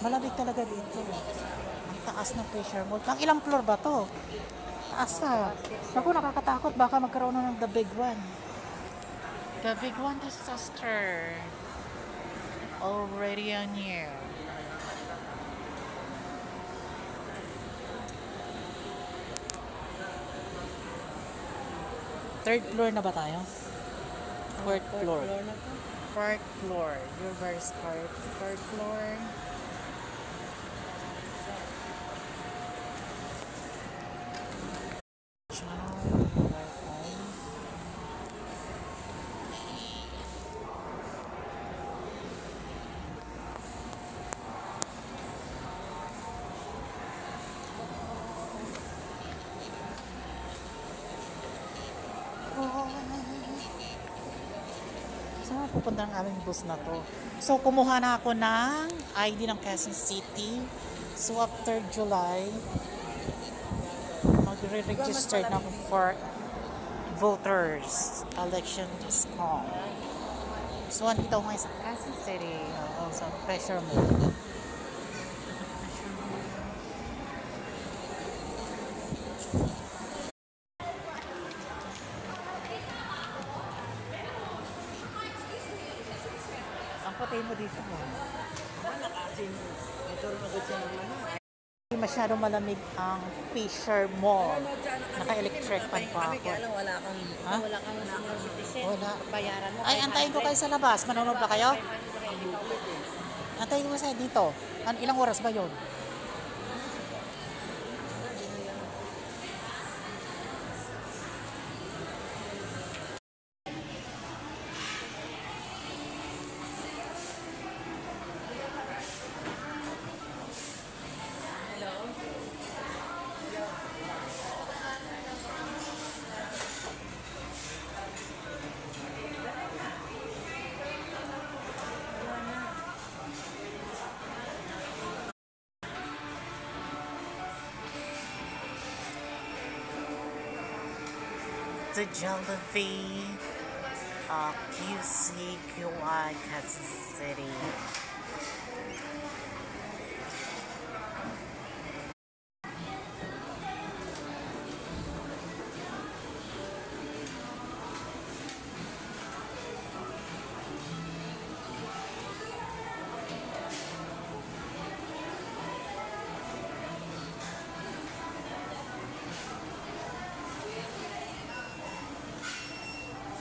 Malamig talaga dito. Ang taas ng Fisher Mall. Ang ilang floor ba to? Taas na. Naku, nakakatakot. Baka magkaroon na ng the big one. The big one disaster. Already on you. Third floor na ba tayo? Fourth floor. Fourth floor. You're very scared. Third floor. Saan pupunta ang aming bus na to? So, kumuha na ako ng ID ng Quezon City. So, after July, magre-register na ako for voters. Election.com. So, andito ako ngayon sa Quezon City. Sa Fisher Mall. Ang patay mo dito mo. Hindi masyado malamig ang Fisher Mall. Naka-electric pan pa ako. Ha? Wala. Ay, antayin ko kayo sa labas. Manonood ba kayo? Antayin ko sa dito. Ilang oras ba yun? The Jollibee QCQI Quezon City.